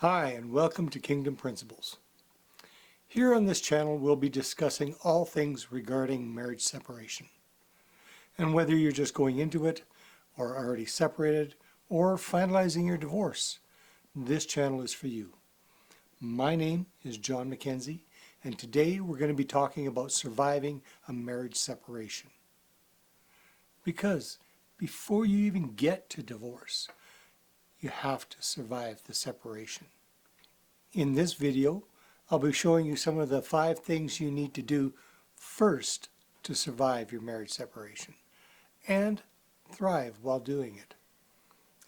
Hi, and welcome to Kingdom Principles. Here on this channel, we'll be discussing all things regarding marriage separation. And whether you're just going into it, or already separated, or finalizing your divorce, this channel is for you. My name is John McKenzie, and today we're going to be talking about surviving a marriage separation. Because before you even get to divorce, you have to survive the separation. In this video, I'll be showing you some of the 5 things you need to do first to survive your marriage separation and thrive while doing it.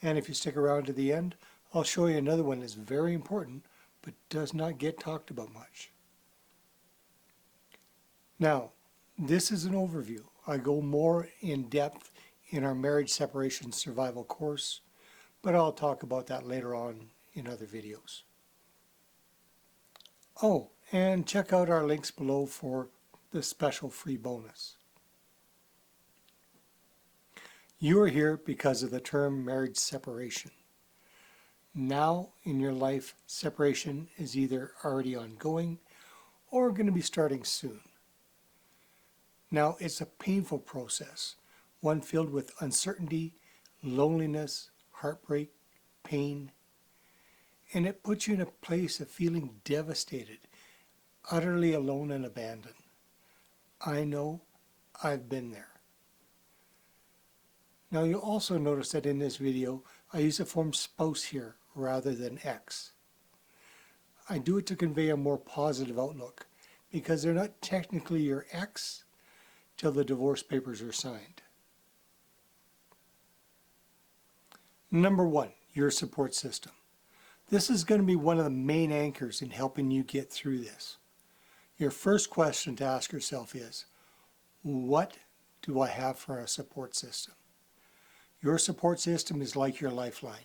And if you stick around to the end, I'll show you another one that's very important but does not get talked about much. Now, this is an overview. I go more in depth in our marriage separation survival course, but I'll talk about that later on in other videos. Oh, and check out our links below for the special free bonus. You are here because of the term marriage separation. Now in your life, separation is either already ongoing or going to be starting soon. Now it's a painful process, one filled with uncertainty, loneliness, heartbreak, pain, and it puts you in a place of feeling devastated, utterly alone and abandoned. I know, I've been there. Now you'll also notice that in this video, I use the form spouse here rather than ex. I do it to convey a more positive outlook because they're not technically your ex till the divorce papers are signed. Number 1, your support system. This is going to be one of the main anchors in helping you get through this. Your first question to ask yourself is, what do I have for a support system? Your support system is like your lifeline.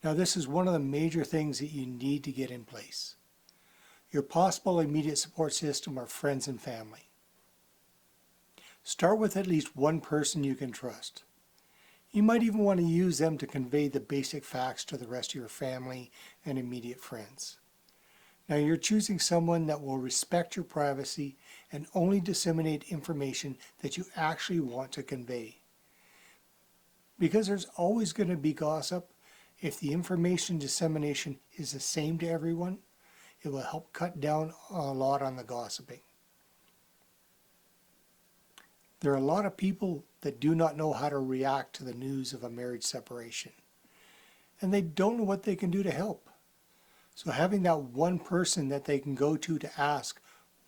Now this is one of the major things that you need to get in place. Your possible immediate support system are friends and family. Start with at least one person you can trust. You might even want to use them to convey the basic facts to the rest of your family and immediate friends. Now you're choosing someone that will respect your privacy and only disseminate information that you actually want to convey. Because there's always going to be gossip, if the information dissemination is the same to everyone, it will help cut down a lot on the gossiping. There are a lot of people that do not know how to react to the news of a marriage separation, and they don't know what they can do to help. So having that one person that they can go to ask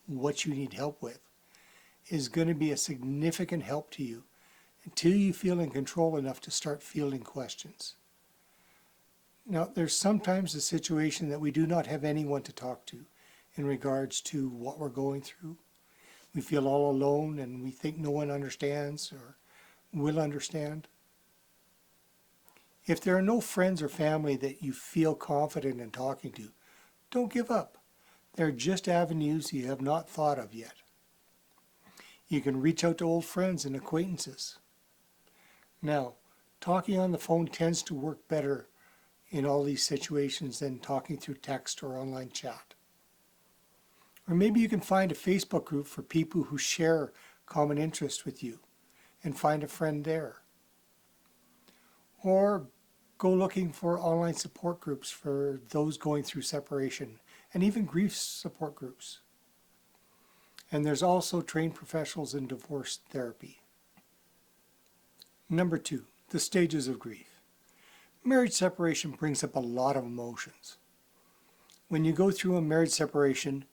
what you need help with is going to be a significant help to you until you feel in control enough to start fielding questions. Now, there's sometimes a situation that we do not have anyone to talk to in regards to what we're going through. We feel all alone and we think no one understands or will understand. If there are no friends or family that you feel confident in talking to, don't give up. They're just avenues you have not thought of yet. You can reach out to old friends and acquaintances. Now, talking on the phone tends to work better in all these situations than talking through text or online chat. Or maybe you can find a Facebook group for people who share common interests with you and find a friend there. Or go looking for online support groups for those going through separation and even grief support groups. And there's also trained professionals in divorce therapy. Number 2, the stages of grief. Marriage separation brings up a lot of emotions. When you go through a marriage separation,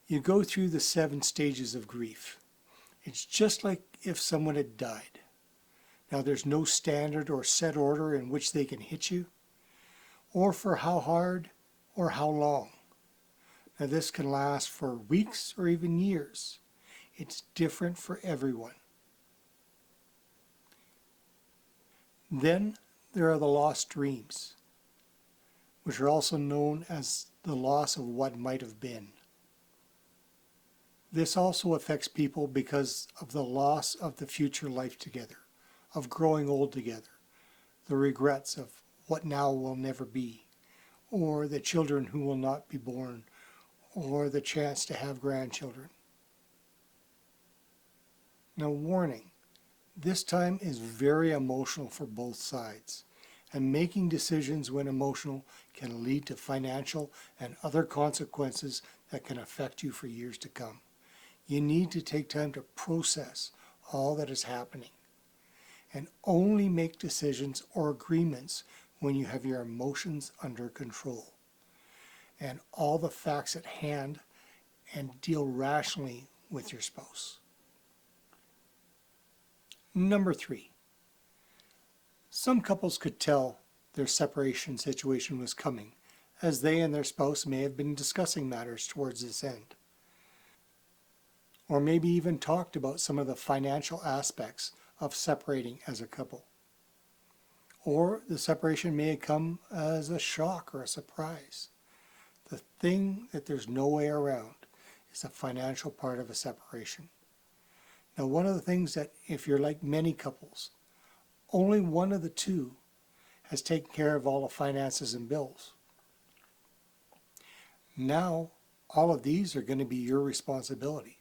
you go through the 7 stages of grief. It's just like if someone had died. Now there's no standard or set order in which they can hit you, or for how hard or how long. Now this can last for weeks or even years. It's different for everyone. Then there are the lost dreams, which are also known as the loss of what might have been. This also affects people because of the loss of the future life together, of growing old together, the regrets of what now will never be, or the children who will not be born, or the chance to have grandchildren. Now, warning, this time is very emotional for both sides, and making decisions when emotional can lead to financial and other consequences that can affect you for years to come. You need to take time to process all that is happening and only make decisions or agreements when you have your emotions under control and all the facts at hand, and deal rationally with your spouse. Number 3, some couples could tell their separation situation was coming, as they and their spouse may have been discussing matters towards this end, or maybe even talked about some of the financial aspects of separating as a couple. Or the separation may have come as a shock or a surprise. The thing that there's no way around is the financial part of a separation. Now, one of the things that, if you're like many couples, only one of the two has taken care of all the finances and bills. Now, all of these are going to be your responsibility.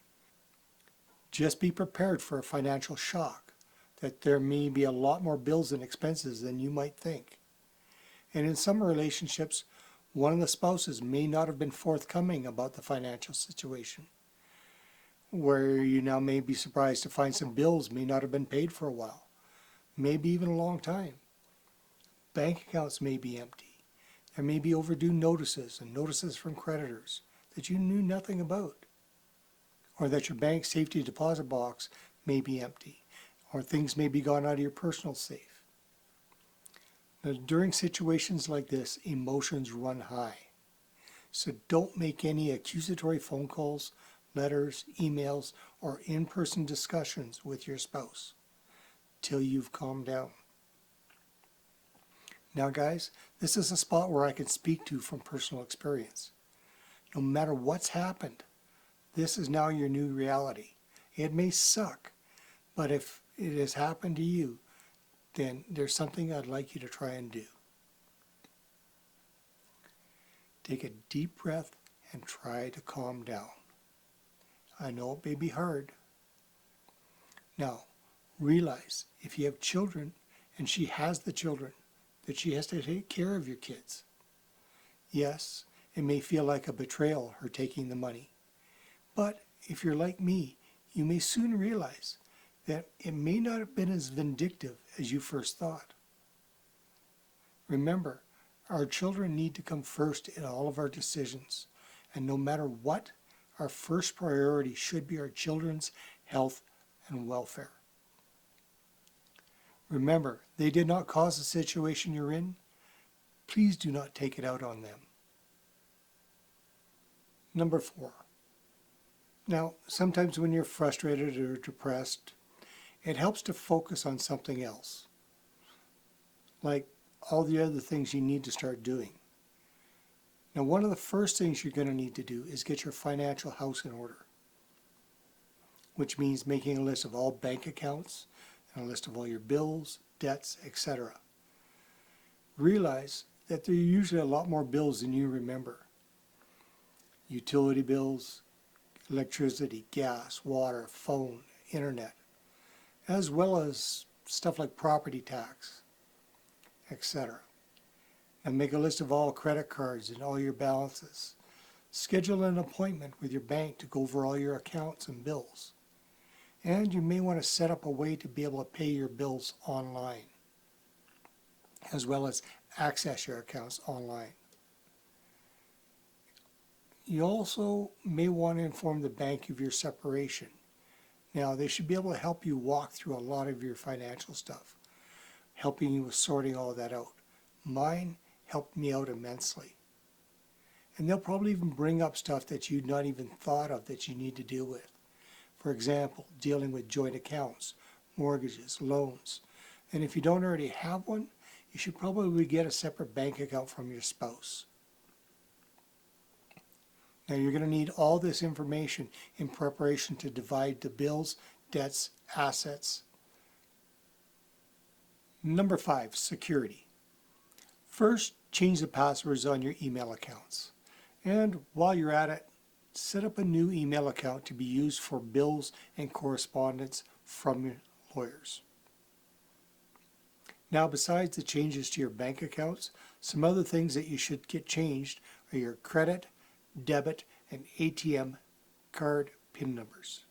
Just be prepared for a financial shock, that there may be a lot more bills and expenses than you might think. And in some relationships, one of the spouses may not have been forthcoming about the financial situation, where you now may be surprised to find some bills may not have been paid for a while, maybe even a long time. Bank accounts may be empty. There may be overdue notices and notices from creditors that you knew nothing about, or that your bank safety deposit box may be empty, or things may be gone out of your personal safe. Now, during situations like this, emotions run high. So don't make any accusatory phone calls, letters, emails, or in-person discussions with your spouse till you've calmed down. Now, guys, this is a spot where I can speak to from personal experience. No matter what's happened, this is now your new reality. It may suck, but if it has happened to you, then there's something I'd like you to try and do. Take a deep breath and try to calm down. I know it may be hard. Now, realize if you have children and she has the children, that she has to take care of your kids. Yes, it may feel like a betrayal, her taking the money. But if you're like me, you may soon realize that it may not have been as vindictive as you first thought. Remember, our children need to come first in all of our decisions, and no matter what, our first priority should be our children's health and welfare. Remember, they did not cause the situation you're in. Please do not take it out on them. Number 4. Now, sometimes when you're frustrated or depressed, it helps to focus on something else, like all the other things you need to start doing. Now, one of the first things you're going to need to do is get your financial house in order, which means making a list of all bank accounts and a list of all your bills, debts, etc. Realize that there are usually a lot more bills than you remember. Utility bills, electricity, gas, water, phone, internet, as well as stuff like property tax, etc. And make a list of all credit cards and all your balances. Schedule an appointment with your bank to go over all your accounts and bills. And you may want to set up a way to be able to pay your bills online, as well as access your accounts online. You also may want to inform the bank of your separation. Now, they should be able to help you walk through a lot of your financial stuff, helping you with sorting all that out. Mine helped me out immensely. And they'll probably even bring up stuff that you'd not even thought of that you need to deal with. For example, dealing with joint accounts, mortgages, loans. And if you don't already have one, you should probably get a separate bank account from your spouse. Now, you're going to need all this information in preparation to divide the bills, debts, assets. Number 5, security. First, change the passwords on your email accounts. And while you're at it, set up a new email account to be used for bills and correspondence from your lawyers. Now, besides the changes to your bank accounts, some other things that you should get changed are your credit, debit, and ATM card PIN numbers.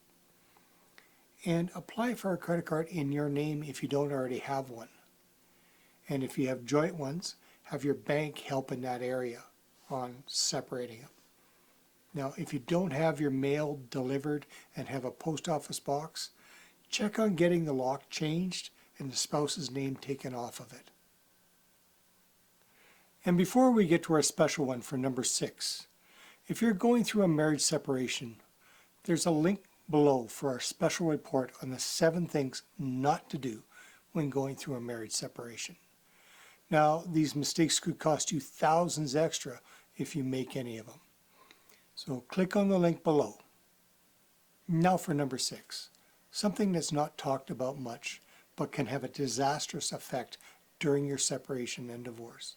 And apply for a credit card in your name if you don't already have one. And if you have joint ones, have your bank help in that area on separating them. Now, if you don't have your mail delivered and have a post office box, check on getting the lock changed and the spouse's name taken off of it. And before we get to our special one for number 6, if you're going through a marriage separation, there's a link below for our special report on the 7 things not to do when going through a marriage separation. Now, these mistakes could cost you thousands extra if you make any of them. So click on the link below. Now for number 6, something that's not talked about much, but can have a disastrous effect during your separation and divorce,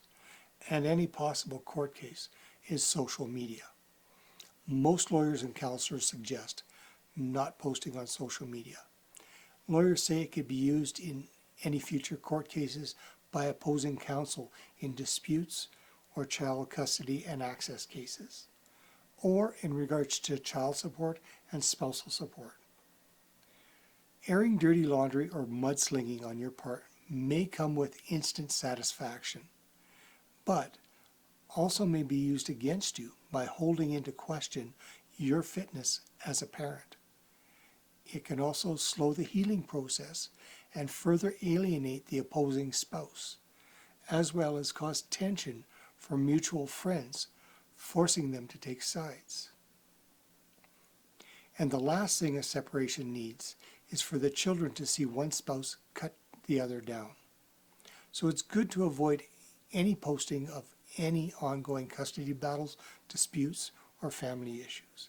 and any possible court case, is social media. Most lawyers and counselors suggest not posting on social media. Lawyers say it could be used in any future court cases by opposing counsel in disputes or child custody and access cases, or in regards to child support and spousal support. Airing dirty laundry or mudslinging on your part may come with instant satisfaction, but also may be used against you by holding into question your fitness as a parent. It can also slow the healing process and further alienate the opposing spouse, as well as cause tension for mutual friends, forcing them to take sides. And the last thing a separation needs is for the children to see one spouse cut the other down. So it's good to avoid any posting of any ongoing custody battles, disputes, or family issues.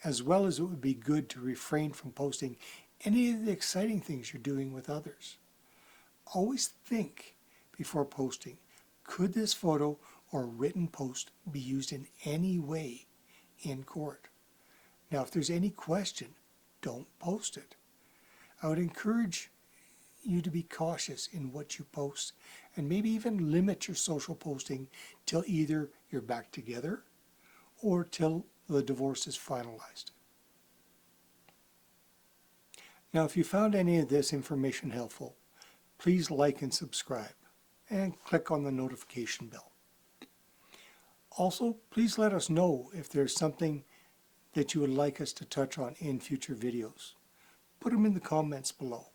As well as it would be good to refrain from posting any of the exciting things you're doing with others. Always think before posting, could this photo or written post be used in any way in court? Now, if there's any question, don't post it. I would encourage you to be cautious in what you post and maybe even limit your social posting till either you're back together or till the divorce is finalized. Now, if you found any of this information helpful, please like and subscribe and click on the notification bell. Also, please let us know if there's something that you would like us to touch on in future videos. Put them in the comments below.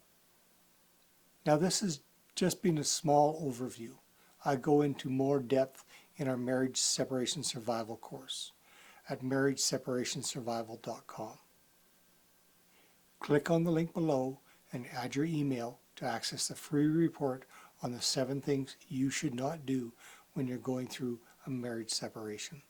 Now, this has just been a small overview. I go into more depth in our Marriage Separation Survival course at marriageseparationsurvival.com. Click on the link below and add your email to access the free report on the 7 things you should not do when you're going through a marriage separation.